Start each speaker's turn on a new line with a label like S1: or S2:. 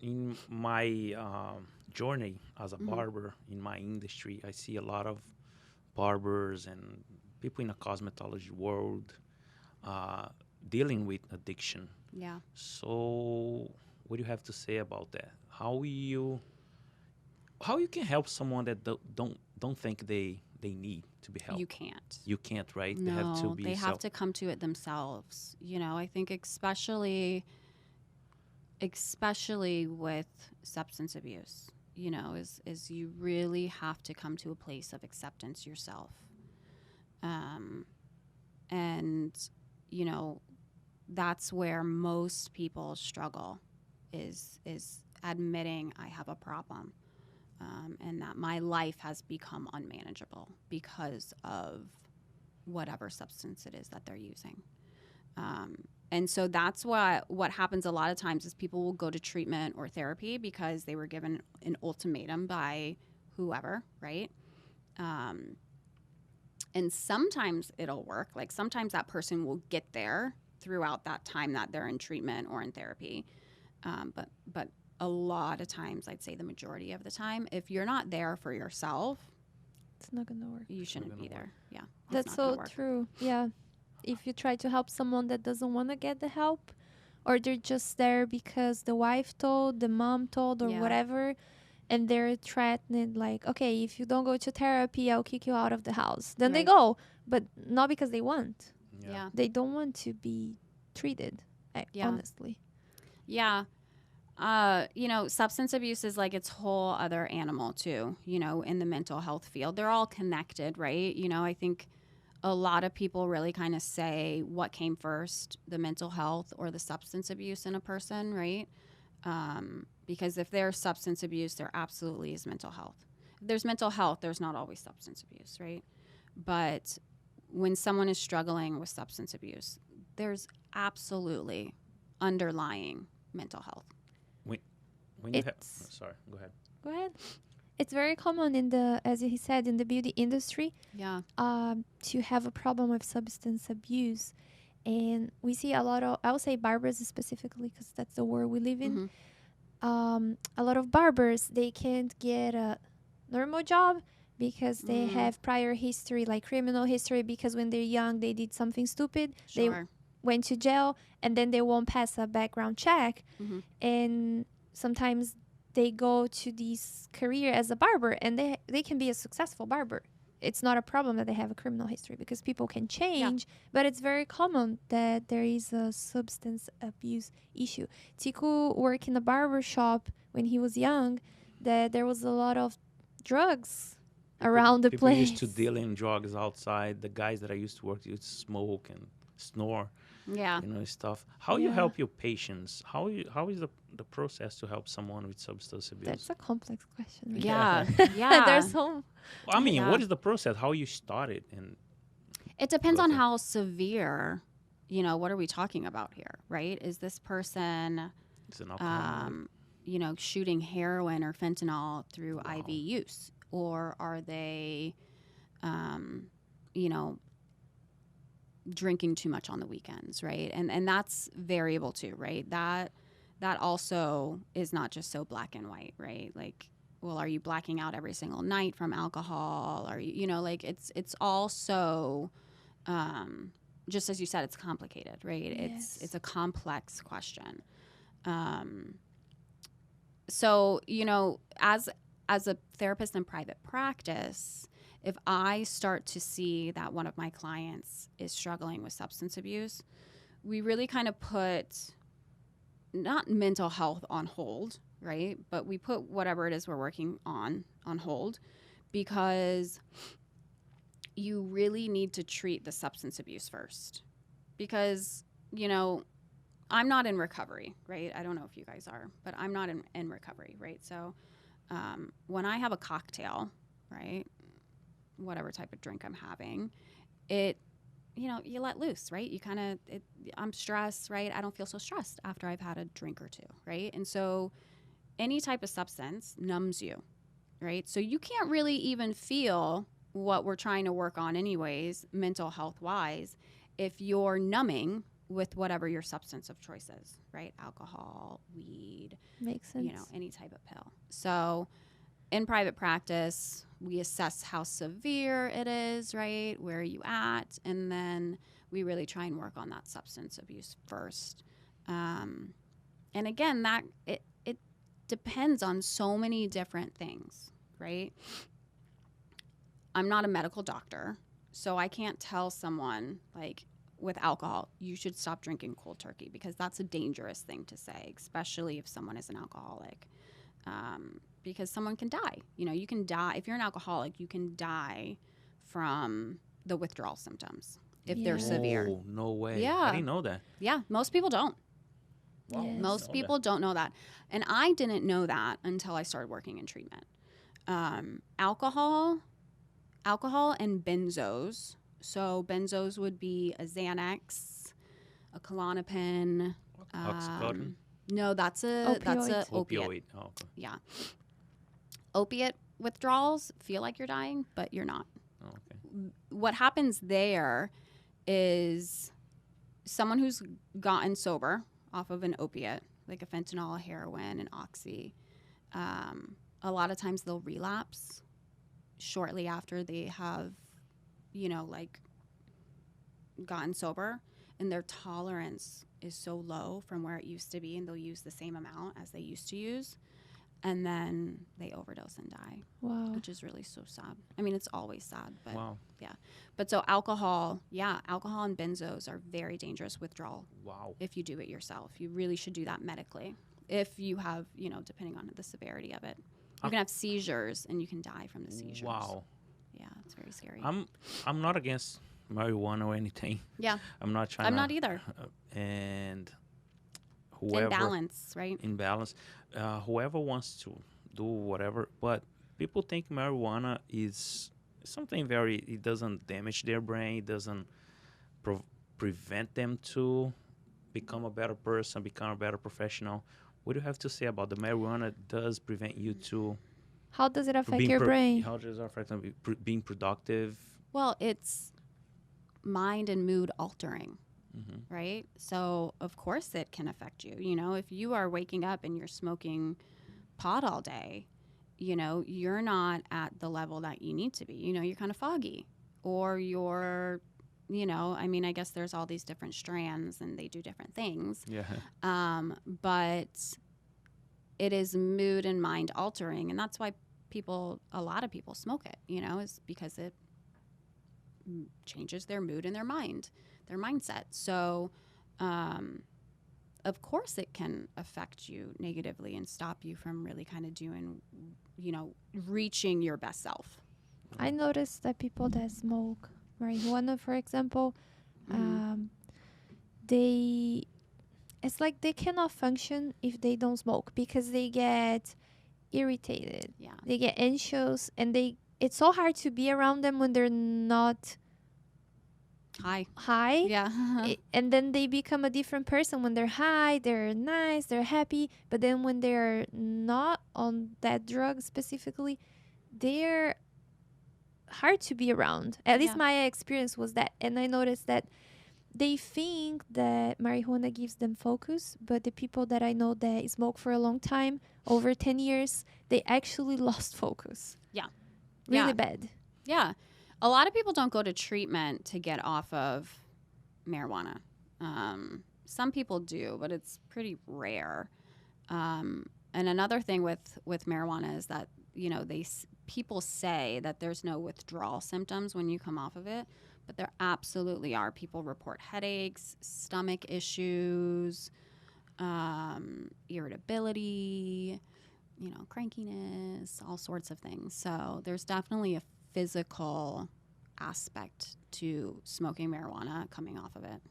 S1: in my journey as a barber in my industry, I see a lot of barbers and people in the cosmetology world uh, dealing with addiction.
S2: Yeah.
S1: So, what do you have to say about that? How you can help someone that don't think they need to be
S2: You
S1: helped?
S2: can't.
S1: You can't, right? They have to
S2: No,
S1: be
S2: they have
S1: self.
S2: to come to it themselves. I think especially with substance abuse, is you really have to come to a place of acceptance yourself. Um, and, you know, that's where most people struggle is admitting I have a problem. And that my life has become unmanageable because of whatever substance it is that they're using. And so that's what happens a lot of times is people will go to treatment or therapy because they were given an ultimatum by whoever, right? And sometimes it'll work. Like sometimes that person will get there throughout that time that they're in treatment or in therapy. But a lot of times, I'd say the majority of the time, if you're not there for yourself,
S3: It's not gonna work.
S2: you shouldn't
S1: gonna
S2: be
S1: work.
S2: there. Yeah, it's
S3: That's
S2: not gonna
S3: so
S2: work.
S3: true. Yeah. If you try to help someone that doesn't want to get the help, or they're just there because the wife told, the mom told, or
S2: Yeah.
S3: whatever, and they're threatened, like, okay, if you don't go to therapy, I'll kick you out of the house. Then they
S2: Right.
S3: go, but not because they want.
S2: Yeah.
S3: They don't want to be treated,
S2: Yeah.
S3: honestly.
S2: Yeah. Substance abuse is like its whole other animal too, in the mental health field. They're all connected, right? I think a lot of people really kind of say what came first, the mental health or the substance abuse in a person, right? Because if there's substance abuse, there absolutely is mental health. If there's mental health, there's not always substance abuse, right? But when someone is struggling with substance abuse, there's absolutely underlying mental health.
S1: When you have,
S3: It's
S1: sorry, go ahead.
S3: Go ahead. It's very common in the, as he said, in the beauty industry,
S2: Yeah.
S3: to have a problem with substance abuse, and we see a lot of, I would say barbers specifically, because that's the world we live in. A lot of barbers, they can't get a normal job because they have prior history, like criminal history, because when they're young they did something stupid. They
S2: Sure.
S3: went to jail, and then they won't pass a background check.
S2: Mm-hmm.
S3: And sometimes they go to this career as a barber, and they can be a successful barber. It's not a problem that they have a criminal history, because people can change. But it's very common that there is a substance abuse issue. Tiku worked in a barber shop when he was young, that there was a lot of drugs around the
S1: People
S3: place.
S1: used to deal in drugs outside. The guys that I used to work used to smoke and snore,
S2: Yeah.
S1: Stuff. How you
S3: Yeah.
S1: help your patients? How is the process to help someone with substance abuse?
S3: That's a complex question. Right?
S2: Yeah. Yeah.
S3: There's so
S1: I mean,
S2: Yeah.
S1: what is the process? How you started? And
S2: It depends on
S1: Okay.
S2: how severe, what are we talking about here, right? Is this person,
S1: it's an alcoholic.
S2: shooting heroin or fentanyl through
S1: Wow.
S2: IV use? Or are they, you know, drinking too much on the weekends, right? And that's variable too, right? That also is not just so black and white, right? Like, well, are you blacking out every single night from alcohol? Are you, like it's also, just as you said, it's complicated, right?
S3: Yes.
S2: It's a complex question. So, as a therapist in private practice, if I start to see that one of my clients is struggling with substance abuse, we really kind of put not mental health on hold, right? But we put whatever it is we're working on hold, because you really need to treat the substance abuse first. Because, I'm not in recovery, right? I don't know if you guys are, but I'm not in recovery, right? So when I have a cocktail, right, whatever type of drink I'm having, you let loose, right? I'm stressed, right? I don't feel so stressed after I've had a drink or two, right? And so any type of substance numbs you, right? So you can't really even feel what we're trying to work on anyways, mental health wise, if you're numbing with whatever your substance of choice is, right? Alcohol, weed,
S3: Makes sense.
S2: you know, any type of pill. So in private practice, we assess how severe it is, right? Where are you at? And then we really try and work on that substance abuse first. And again, that it depends on so many different things, right? I'm not a medical doctor, so I can't tell someone, like, with alcohol, you should stop drinking cold turkey, because that's a dangerous thing to say, especially if someone is an alcoholic. Because someone can die. You know, you can die. If you're an alcoholic, you can die from the withdrawal symptoms if they're
S3: Yeah.
S2: severe.
S1: Oh, no way.
S2: Yeah.
S1: I didn't know that.
S2: Yeah, most people don't.
S1: Wow,
S3: Yes.
S2: Most
S1: know
S2: people don't know that. And I didn't know that until I started working in treatment. Alcohol and benzos. So benzos would be a Xanax, a Klonopin.
S1: Oxycontin?
S2: No, that's a
S3: Opioid.
S2: opiate.
S1: Opioid. Oh, okay.
S2: Yeah. Opiate withdrawals feel like you're dying, but you're not.
S1: Oh, okay.
S2: What happens there is someone who's gotten sober off of an opiate, like a fentanyl, a heroin, an oxy, a lot of times they'll relapse shortly after they have, you know, like, gotten sober, and their tolerance is so low from where it used to be, and they'll use the same amount as they used to use, and then they overdose and die,
S3: Wow.
S2: which is really so sad. I mean, it's always sad, but
S1: Wow.
S2: but so alcohol and benzos are very dangerous withdrawal
S1: Wow.
S2: if you do it yourself. You really should do that medically. If you have, you know, depending on the severity of it, you can have seizures and you can die from the seizures.
S1: Wow.
S2: Yeah, it's very scary.
S1: I'm not against marijuana or anything.
S2: Yeah,
S1: I'm not trying
S2: I'm
S1: to,
S2: not either.
S1: And whoever
S2: In balance, right?
S1: in balance, whoever wants to do whatever, but people think marijuana is something very, it doesn't damage their brain, it doesn't prevent them to become a better person, become a better professional. What do you have to say about the marijuana does prevent you to
S3: How does it affect
S1: being
S3: your brain?
S1: how does it affect them being productive?
S2: Well, it's mind and mood altering,
S1: Mm-hmm.
S2: right? So, of course, it can affect you. You know, if you are waking up and you're smoking pot all day, you know, you're not at the level that you need to be. You know, you're kind of foggy, or you're, you know, I mean, I guess there's all these different strands and they do different things.
S1: Yeah.
S2: But it is mood and mind altering. And that's why a lot of people smoke it, you know, is because it changes their mood and their mind, their mindset. So, of course it can affect you negatively and stop you from really kind of doing, you know, reaching your best self.
S3: I noticed that people that smoke marijuana, for example, it's like they cannot function if they don't smoke, because they get irritated,
S2: Yeah.
S3: they get anxious, and it's so hard to be around them when they're not
S2: Hi.
S3: high.
S2: Yeah.
S3: And then they become a different person. When they're high, they're nice, they're happy, but then when they're not on that drug specifically, they're hard to be around. At least
S2: Yeah.
S3: my experience was that. And I noticed that they think that marijuana gives them focus, but the people that I know that smoke for a long time, over 10 years, they actually lost focus.
S2: Yeah.
S3: Really
S2: Yeah.
S3: bad.
S2: Yeah. A lot of people don't go to treatment to get off of marijuana. Some people do, but it's pretty rare. And another thing with marijuana is that, you know, people say that there's no withdrawal symptoms when you come off of it, but there absolutely are. People report headaches, stomach issues, irritability, you know, crankiness, all sorts of things. So there's definitely a physical aspect to smoking marijuana coming off of it.